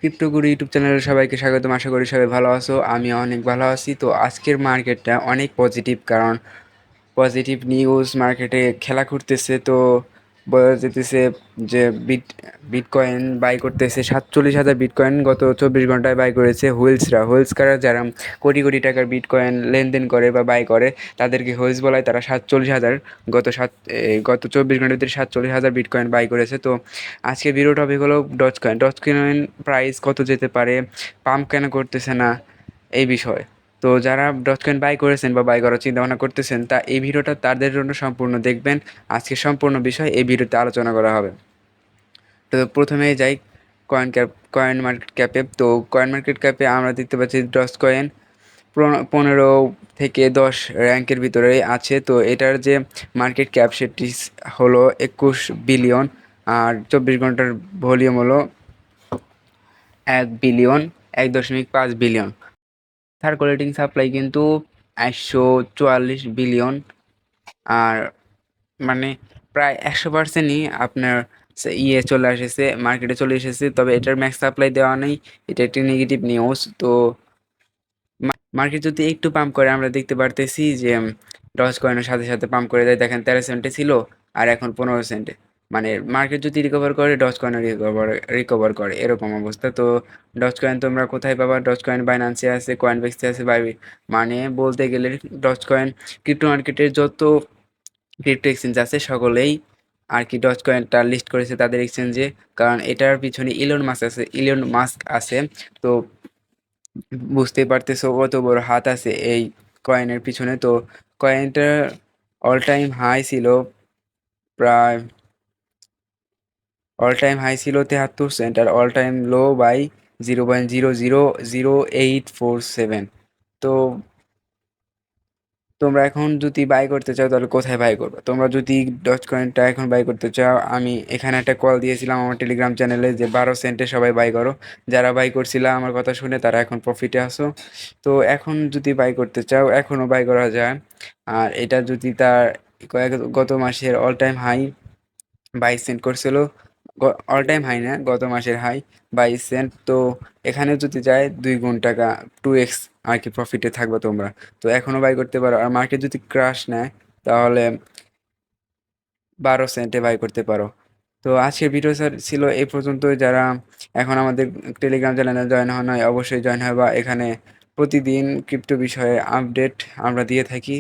ক্রিপ্টোগুরু YouTube চ্যানেলে সবাইকে স্বাগতম। আশা করি সবাই ভালো আছো, আমি অনেক ভালো আছি। তো আজকের মার্কেটটা অনেক পজিটিভ, কারণ পজিটিভ নিউজ মার্কেটে খেলা করতেছে। তো বলা যেতেছে যে বিটকয়েন বাই করতেছে 47,000 বিটকয়েন গত 24 ঘন্টায় বাই করেছে হুইলসরা যারা কোটি কোটি টাকার বিটকয়েন লেনদেন করে বা বাই করে তাদেরকে হুইলস বলায়। তারা 47,000 গত 24 ঘন্টার ভিতরে 47,000 বিটকয়েন বাই করেছে। তো আজকে ভিডিও টপিক হলো ডজ কয়েন প্রাইস কত যেতে পারে, পাম্প কেন করতেছে না, এই বিষয়। তো যারা ডজকয়েন বাই করেছেন বা বাই করার চিন্তা ভাবনা করতেছেন, তা এই ভিডিওটা তাদের জন্য সম্পূর্ণ দেখবেন। আজকে সম্পূর্ণ বিষয় এই ভিডিওতে আলোচনা করা হবে। তো প্রথমেই যাই কয়েন মার্কেট ক্যাপে। তো কয়েন মার্কেট ক্যাপে আমরা দেখতে পাচ্ছি ডজকয়েন 15 থেকে 10 র্যাঙ্কের ভিতরে আছে। তো এটার যে মার্কেট ক্যাপ সেটি হলো 21 বিলিয়ন, আর 24 ঘন্টার ভলিউম হলো 1 বিলিয়ন, 1.5 বিলিয়ন। সার্কুলেটিং সাপ্লাই কিন্তু 144 বিলিয়ন। আর মানে প্রায় 100%ই আপনার চলে এসেছে, মার্কেটে চলে এসেছে। তবে এটার ম্যাক্স সাপ্লাই দেওয়া নেই, এটা একটি নেগেটিভ নিউজ। তো মার্কেট যদি একটু পাম্প করে, আমরা দেখতে পারতেছি যে ডজ কয়েনের সাথে সাথে পাম্প করে দেয়। দেখেন 13 সেন্টে ছিল আর এখন 15 সেন্টে। মানে মার্কেট যদি রিকভার করে, ডজ কয়েনও রিকভার করে, এরকম অবস্থা। তো ডজ কয়েন তোমরা কোথায় পাবা? ডজ কয়েন বাইন্যান্সে আছে, কয়েনবেক্সে আছে, মানে বলতে গেলে ডজ কয়েন ক্রিপ্টো মার্কেটের যত ক্রিপ্টো এক্সচেঞ্জ আছে সকলেই আর কি ডজ কয়েনটা লিস্ট করেছে তাদের এক্সচেঞ্জে। কারণ এটার পিছনে ইলন মাস্ক আছে। তো বুঝতেই পারতেছো কত বড় হাত আছে এই কয়েনের পিছনে। তো কয়েনটার অল টাইম হাই ছিল প্রায় অল টাইম হাই ছিল 73 সেন্ট, আর অল টাইম লো বাই 0.0000847। তো তোমরা এখন যদি বাই করতে চাও তাহলে কোথায় বাই করবে? তোমরা যদি ডজ কয়েনটা এখন বাই করতে চাও, আমি এখানে একটা কল দিয়েছিলাম আমার টেলিগ্রাম চ্যানেলে যে 12 সেন্টে সবাই বাই করো। যারা বাই করছিলা আমার কথা শুনে তারা এখন প্রফিটে আসো। তো এখন যদি বাই করতে চাও এখনও বাই করা যায়। আর এটা যদি তার গত মাসের অল টাইম হাই 22 সেন্ট করছিল, অল টাইম হাই না, গত মাসের হাই 22 সেন্ট। তো এখানে যদি যায় 2 গুণ টাকা, 2x আর কি প্রফিটে থাকবে তোমরা। তো এখনও বাই করতে পারো। আর মার্কেট যদি ক্রাশ নেয় তাহলে 12 সেন্টে বাই করতে পারো। তো আজকের ভিডিও স্যার ছিল এই পর্যন্তই। যারা এখন আমাদের টেলিগ্রাম চ্যানেলে জয়েন হওয়া নয়, অবশ্যই জয়েন হবে। এখানে প্রতিদিন ক্রিপ্টো বিষয়ে আপডেট আমরা দিয়ে থাকি।